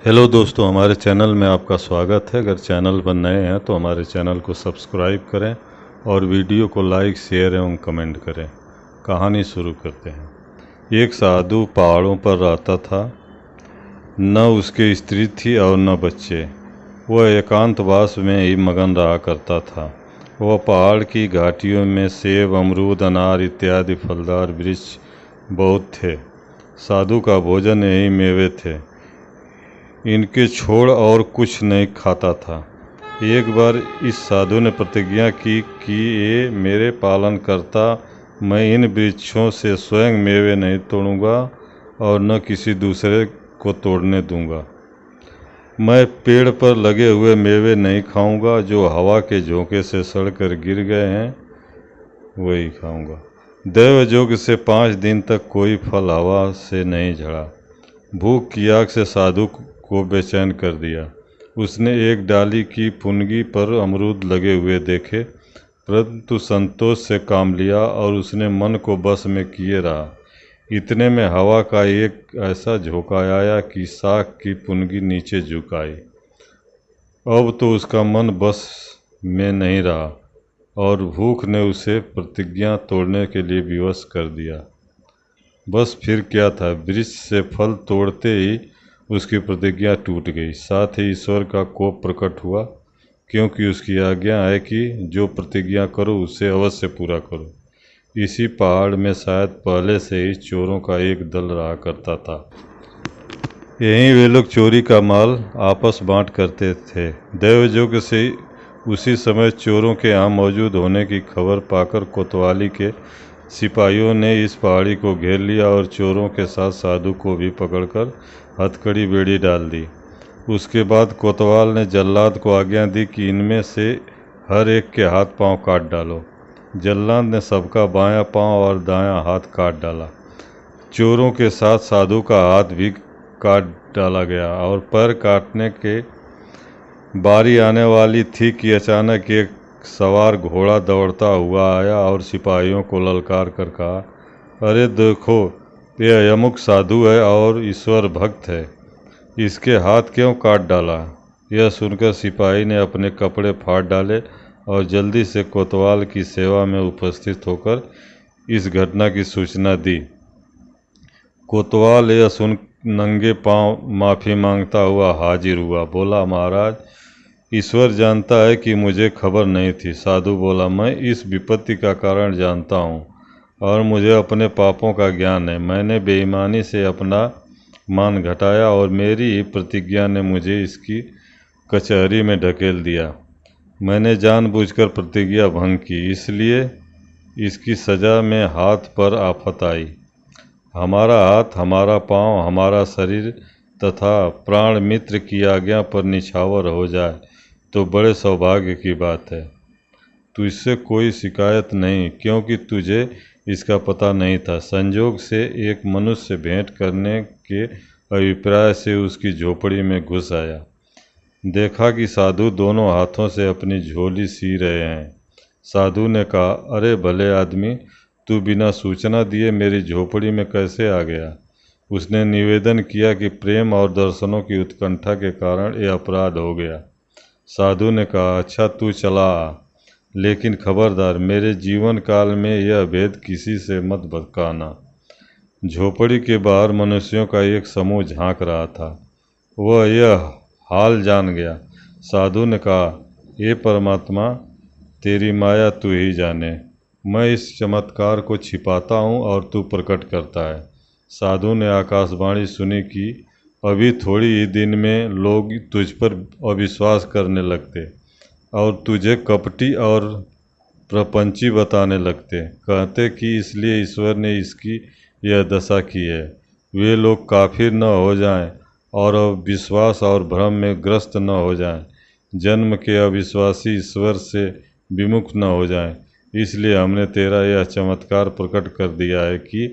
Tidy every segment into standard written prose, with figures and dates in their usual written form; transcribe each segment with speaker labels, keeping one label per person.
Speaker 1: Hello दोस्तों, हमारे channel में आपका स्वागत है। अगर चैनल पर नए हैं तो हमारे चैनल को सब्सक्राइब करें और वीडियो को लाइक, शेयर एवं कमेंट करें। कहानी शुरू करते हैं। एक साधु पहाड़ों पर रहता था। न उसकी स्त्री थी और न बच्चे। वह एकांतवास में ही मगन रहा करता था। वह पहाड़ की घाटियों में सेब, अमरूद, अनार इत्यादि फलदार वृक्ष बहुत थे। साधु का भोजन यही मेवे थे। इनके छोड़ और कुछ नहीं खाता था। एक बार इस साधु ने प्रतिज्ञा की कि ये मेरे पालन करता, मैं इन वृक्षों से स्वयं मेवे नहीं तोड़ूंगा और न किसी दूसरे को तोड़ने दूंगा। मैं पेड़ पर लगे हुए मेवे नहीं खाऊंगा, जो हवा के झोंके से सड़कर गिर गए हैं वही खाऊंगा। दैव जोग से 5 दिन तक कोई फल हवा से नहीं झड़ा। भूख की आग से साधु को बेचैन कर दिया। उसने एक डाली की फुनगी पर अमरूद लगे हुए देखे, परंतु संतोष से काम लिया और उसने मन को बस में किए रहा। इतने में हवा का एक ऐसा झोंका आया कि साग की फुनगी नीचे झुक आई। अब तो उसका मन बस में नहीं रहा और भूख ने उसे प्रतिज्ञा तोड़ने के लिए विवश कर दिया। बस फिर क्या था, वृक्ष से फल तोड़ते ही उसकी प्रतिज्ञा टूट गई। साथ ही ईश्वर का कोप प्रकट हुआ, क्योंकि उसकी आज्ञा है कि जो प्रतिज्ञा करो उसे अवश्य पूरा करो। इसी पहाड़ में शायद पहले से ही चोरों का एक दल रहा करता था। यहीं वे लोग चोरी का माल आपस बांट करते थे। दैवयोग से उसी समय चोरों के यहाँ मौजूद होने की खबर पाकर कोतवाली के सिपाहियों ने इस पहाड़ी को घेर लिया और चोरों के साथ साधु को भी पकड़कर हथकड़ी बेड़ी डाल दी। उसके बाद कोतवाल ने जल्लाद को आज्ञा दी कि इनमें से हर एक के हाथ पांव काट डालो। जल्लाद ने सबका बायां पांव और दायां हाथ काट डाला। चोरों के साथ साधु का हाथ भी काट डाला गया और पैर काटने के बारी आने वाली थी कि अचानक एक सवार घोड़ा दौड़ता हुआ आया और सिपाहियों को ललकार कर कहा, अरे देखो, यह यमुक साधु है और ईश्वर भक्त है, इसके हाथ क्यों काट डाला। यह सुनकर सिपाही ने अपने कपड़े फाड़ डाले और जल्दी से कोतवाल की सेवा में उपस्थित होकर इस घटना की सूचना दी। कोतवाल यह सुन नंगे पांव माफ़ी मांगता हुआ हाजिर हुआ। बोला, महाराज, ईश्वर जानता है कि मुझे खबर नहीं थी। साधु बोला, मैं इस विपत्ति का कारण जानता हूँ और मुझे अपने पापों का ज्ञान है। मैंने बेईमानी से अपना मान घटाया और मेरी ही प्रतिज्ञा ने मुझे इसकी कचहरी में ढकेल दिया। मैंने जानबूझकर प्रतिज्ञा भंग की, इसलिए इसकी सज़ा में हाथ पर आफत आई। हमारा हाथ, हमारा पाँव, हमारा शरीर तथा प्राण मित्र की आज्ञा पर निछावर हो जाए तो बड़े सौभाग्य की बात है। तुझसे कोई शिकायत नहीं, क्योंकि तुझे इसका पता नहीं था। संजोग से एक मनुष्य भेंट करने के अभिप्राय से उसकी झोपड़ी में घुस आया। देखा कि साधु दोनों हाथों से अपनी झोली सी रहे हैं। साधु ने कहा, अरे भले आदमी, तू बिना सूचना दिए मेरी झोपड़ी में कैसे आ गया। उसने निवेदन किया कि प्रेम और दर्शनों की उत्कंठा के कारण यह अपराध हो गया। साधु ने कहा, अच्छा तू चला आ, लेकिन खबरदार, मेरे जीवन काल में यह भेद किसी से मत भड़काना। झोपड़ी के बाहर मनुष्यों का एक समूह झांक रहा था। वह यह हाल जान गया। साधु ने कहा, हे परमात्मा, तेरी माया तू ही जाने। मैं इस चमत्कार को छिपाता हूँ और तू प्रकट करता है। साधु ने आकाशवाणी सुनी कि अभी थोड़ी ही दिन में लोग तुझ पर अविश्वास करने लगते और तुझे कपटी और प्रपंची बताने लगते, कहते कि इसलिए ईश्वर ने इसकी यह दशा की है। वे लोग काफिर न हो जाएं और अविश्वास और भ्रम में ग्रस्त न हो जाएं, जन्म के अविश्वासी ईश्वर से विमुख न हो जाएं। इसलिए हमने तेरा यह चमत्कार प्रकट कर दिया है कि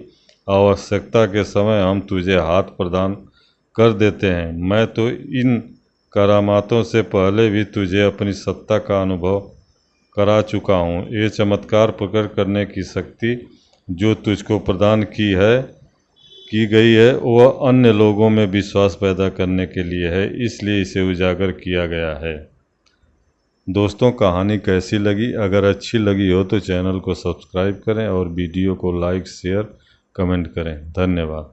Speaker 1: आवश्यकता के समय हम तुझे हाथ प्रदान कर देते हैं। मैं तो इन करामातों से पहले भी तुझे अपनी सत्ता का अनुभव करा चुका हूँ। ये चमत्कार प्रकट करने की शक्ति जो तुझको प्रदान की है की गई है वह अन्य लोगों में विश्वास पैदा करने के लिए है, इसलिए इसे उजागर किया गया है। दोस्तों, कहानी कैसी लगी? अगर अच्छी लगी हो तो चैनल को सब्सक्राइब करें और वीडियो को लाइक, शेयर, कमेंट करें। धन्यवाद।